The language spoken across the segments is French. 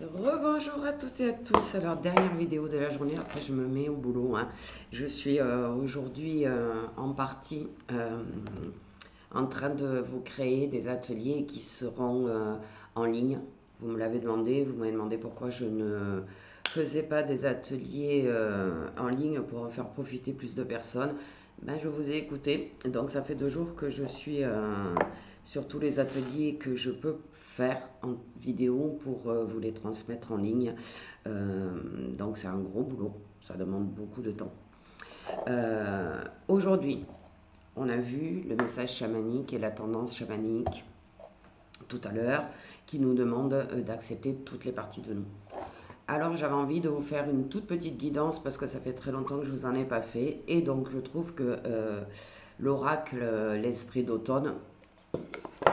Rebonjour à toutes et à tous. Alors, dernière vidéo de la journée, après je me mets au boulot, hein. Je suis aujourd'hui en partie en train de vous créer des ateliers qui seront en ligne. Vous me l'avez demandé, vous m'avez demandé pourquoi je ne faisais pas des ateliers en ligne pour en faire profiter plus de personnes. Ben, je vous ai écouté, donc ça fait 2 jours que je suis sur tous les ateliers que je peux faire en vidéo pour vous les transmettre en ligne. Donc c'est un gros boulot, ça demande beaucoup de temps. Aujourd'hui, on a vu le message chamanique et la tendance chamanique tout à l'heure qui nous demande d'accepter toutes les parties de nous. Alors j'avais envie de vous faire une toute petite guidance parce que ça fait très longtemps que je vous en ai pas fait et donc je trouve que l'oracle, l'esprit d'automne,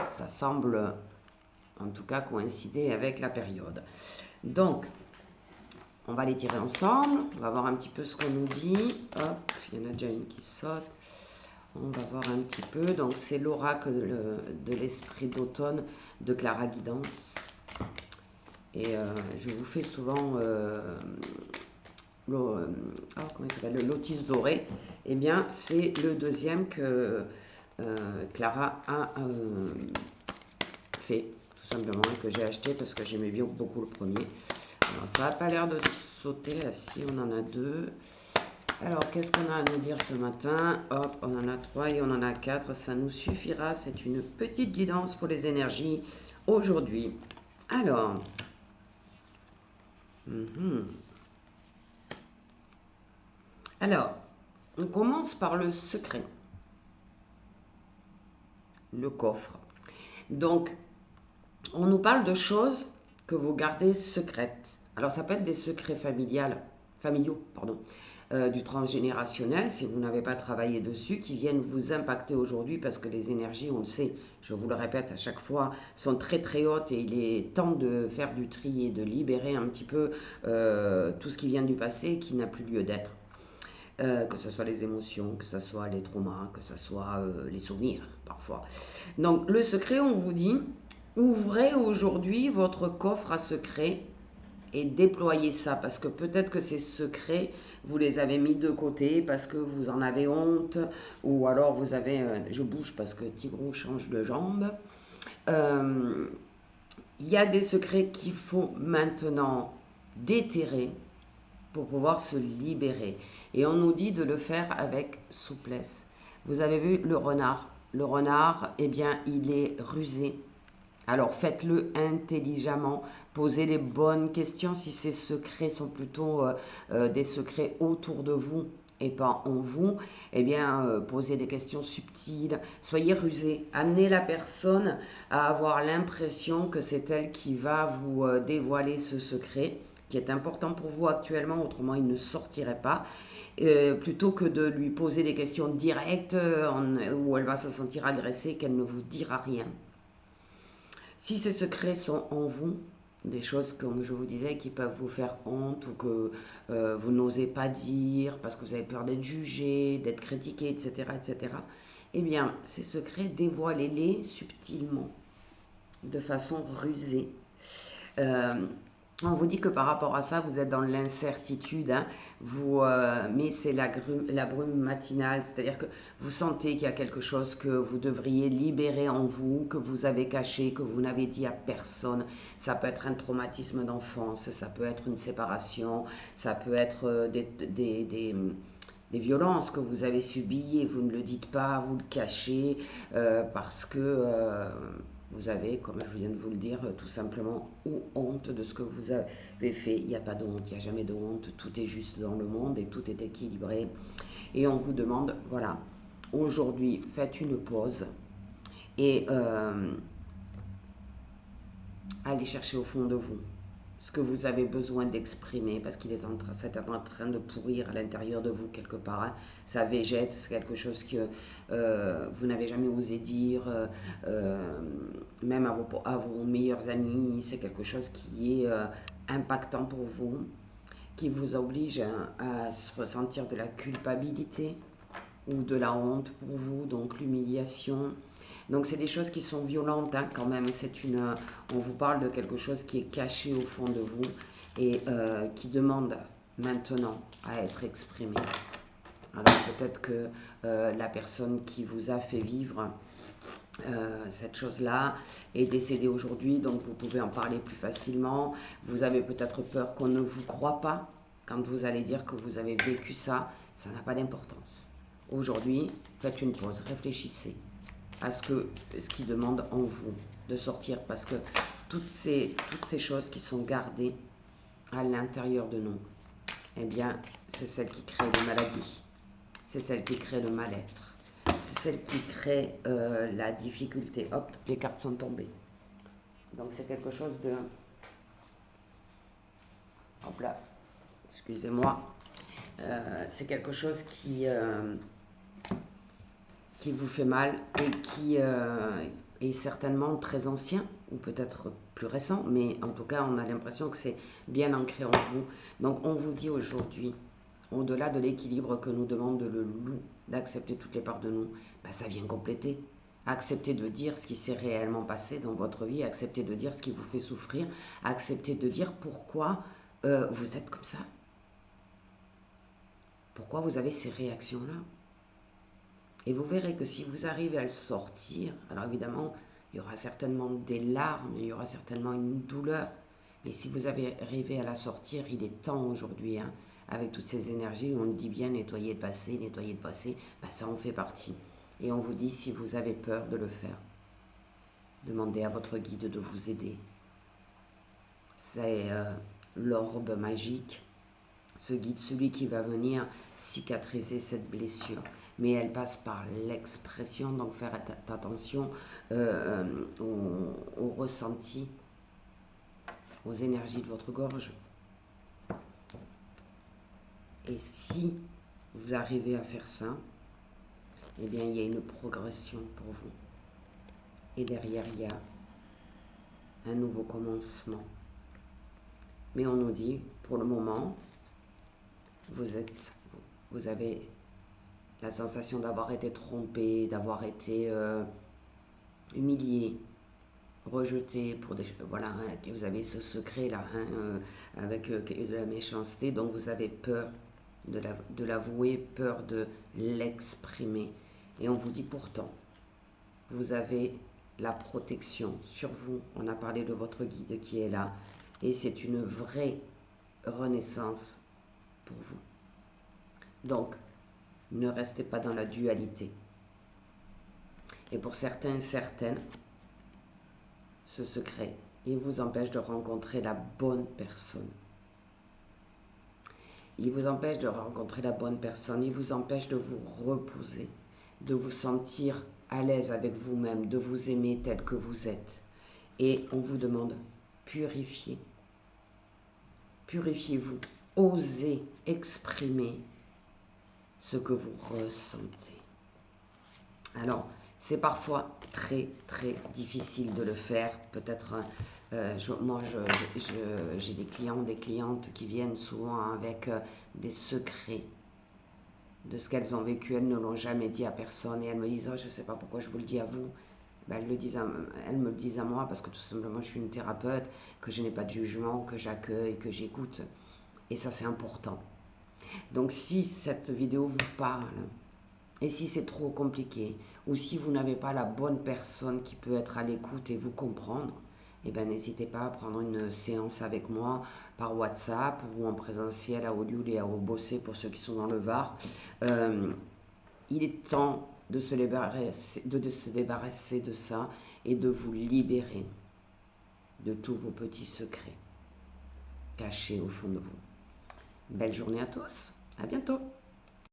ça semble en tout cas coïncider avec la période. Donc on va les tirer ensemble, on va voir un petit peu ce qu'on nous dit. Hop, il y en a déjà une qui saute. On va voir un petit peu. Donc c'est l'oracle de l'esprit d'automne de Clara Guidance. Et je vous fais souvent le lotus doré. Eh bien, c'est le deuxième que Clara a fait, tout simplement, et que j'ai acheté parce que j'aimais bien beaucoup le premier. Alors, ça n'a pas l'air de sauter. Là, si, on en a deux. Alors, qu'est-ce qu'on a à nous dire ce matin? Hop, on en a 3 et on en a 4. Ça nous suffira. C'est une petite guidance pour les énergies aujourd'hui. Alors, alors, on commence par le secret, le coffre. Donc, on nous parle de choses que vous gardez secrètes. Alors, ça peut être des secrets familiaux, pardon, du transgénérationnel, si vous n'avez pas travaillé dessus, qui viennent vous impacter aujourd'hui parce que les énergies, on le sait, je vous le répète à chaque fois, sont très très hautes et il est temps de faire du tri et de libérer un petit peu tout ce qui vient du passé et qui n'a plus lieu d'être. Que ce soit les émotions, que ce soit les traumas, que ce soit les souvenirs parfois. Donc le secret, on vous dit, ouvrez aujourd'hui votre coffre à secrets et déployez ça parce que peut-être que ces secrets, vous les avez mis de côté parce que vous en avez honte ou alors vous avez... je bouge parce que Tigrou change de jambe. Il y a des secrets qu'il faut maintenant déterrer pour pouvoir se libérer. Et on nous dit de le faire avec souplesse. Vous avez vu le renard. Le renard, eh bien, il est rusé. Alors faites-le intelligemment, posez les bonnes questions si ces secrets sont plutôt des secrets autour de vous et pas en vous, eh bien posez des questions subtiles, soyez rusés, amenez la personne à avoir l'impression que c'est elle qui va vous dévoiler ce secret qui est important pour vous actuellement, autrement il ne sortirait pas, plutôt que de lui poser des questions directes où elle va se sentir agressée, qu'elle ne vous dira rien. Si ces secrets sont en vous, des choses comme je vous disais qui peuvent vous faire honte ou que vous n'osez pas dire parce que vous avez peur d'être jugé, d'être critiqué, etc., etc., eh bien, ces secrets, dévoilez-les subtilement, de façon rusée. Euh, on vous dit que par rapport à ça, vous êtes dans l'incertitude, hein, mais c'est la brume matinale, c'est-à-dire que vous sentez qu'il y a quelque chose que vous devriez libérer en vous, que vous avez caché, que vous n'avez dit à personne. Ça peut être un traumatisme d'enfance, ça peut être une séparation, ça peut être des violences que vous avez subies et vous ne le dites pas, vous le cachez parce que vous avez, comme je viens de vous le dire, tout simplement ou honte de ce que vous avez fait. Il n'y a pas de honte, il n'y a jamais de honte, tout est juste dans le monde et tout est équilibré. Et on vous demande, voilà, aujourd'hui, faites une pause et allez chercher au fond de vous ce que vous avez besoin d'exprimer parce qu'il est en train de pourrir à l'intérieur de vous quelque part, hein. Ça végète, c'est quelque chose que vous n'avez jamais osé dire, même à vos meilleurs amis, c'est quelque chose qui est impactant pour vous, qui vous oblige à ressentir de la culpabilité ou de la honte pour vous, donc l'humiliation. Donc c'est des choses qui sont violentes hein, quand même. On vous parle de quelque chose qui est caché au fond de vous et qui demande maintenant à être exprimé. Alors peut-être que la personne qui vous a fait vivre cette chose-là est décédée aujourd'hui, donc vous pouvez en parler plus facilement. Vous avez peut-être peur qu'on ne vous croie pas quand vous allez dire que vous avez vécu ça. Ça n'a pas d'importance. Aujourd'hui, faites une pause, réfléchissez à ce qui demande en vous de sortir, parce que toutes ces choses qui sont gardées à l'intérieur de nous, eh bien, c'est celles qui créent les maladies, c'est celles qui créent le mal-être, c'est celles qui créent la difficulté. Hop, les cartes sont tombées. Donc c'est quelque chose de... Hop là, excusez-moi. C'est quelque chose qui vous fait mal et qui est certainement très ancien ou peut-être plus récent, mais en tout cas on a l'impression que c'est bien ancré en vous. Donc on vous dit aujourd'hui, au-delà de l'équilibre que nous demande le loup, d'accepter toutes les parts de nous, ben ça vient compléter. Accepter de dire ce qui s'est réellement passé dans votre vie, accepter de dire ce qui vous fait souffrir, accepter de dire pourquoi vous êtes comme ça. Pourquoi vous avez ces réactions-là. Et vous verrez que si vous arrivez à le sortir, alors évidemment, il y aura certainement des larmes, il y aura certainement une douleur. Mais si vous avez arrivé à la sortir, il est temps aujourd'hui, hein, avec toutes ces énergies, on dit bien nettoyer le passé, ben ça en fait partie. Et on vous dit, si vous avez peur de le faire, demandez à votre guide de vous aider. C'est l'orbe magique, ce guide, celui qui va venir cicatriser cette blessure. Mais elle passe par l'expression, donc faire attention au ressenti, aux énergies de votre gorge. Et si vous arrivez à faire ça, eh bien il y a une progression pour vous. Et derrière, il y a un nouveau commencement. Mais on nous dit, pour le moment, vous avez la sensation d'avoir été trompé, d'avoir été humilié, rejeté pour des choses. Voilà, hein, vous avez ce secret là, hein, avec de la méchanceté, donc vous avez peur de l'avouer, peur de l'exprimer. Et on vous dit pourtant, vous avez la protection sur vous. On a parlé de votre guide qui est là. Et c'est une vraie renaissance pour vous. Donc, ne restez pas dans la dualité. Et pour certains et certaines, ce secret, il vous empêche de rencontrer la bonne personne. Il vous empêche de rencontrer la bonne personne. Il vous empêche de vous reposer, de vous sentir à l'aise avec vous-même, de vous aimer tel que vous êtes. Et on vous demande, purifiez. Purifiez-vous. Osez exprimer ce que vous ressentez. Alors, c'est parfois très très difficile de le faire. Peut-être, moi j'ai des clients, des clientes qui viennent souvent avec des secrets de ce qu'elles ont vécu. Elles ne l'ont jamais dit à personne et elles me disent, oh, je ne sais pas pourquoi je vous le dis à vous. Ben, elles me le disent à moi parce que tout simplement je suis une thérapeute, que je n'ai pas de jugement, que j'accueille, que j'écoute. Et ça c'est important. Donc si cette vidéo vous parle, et si c'est trop compliqué, ou si vous n'avez pas la bonne personne qui peut être à l'écoute et vous comprendre, eh bien n'hésitez pas à prendre une séance avec moi par WhatsApp ou en présentiel à Olioul et à Bossé pour ceux qui sont dans le Var. Il est temps de se débarrasser de ça et de vous libérer de tous vos petits secrets cachés au fond de vous. Belle journée à tous, à bientôt.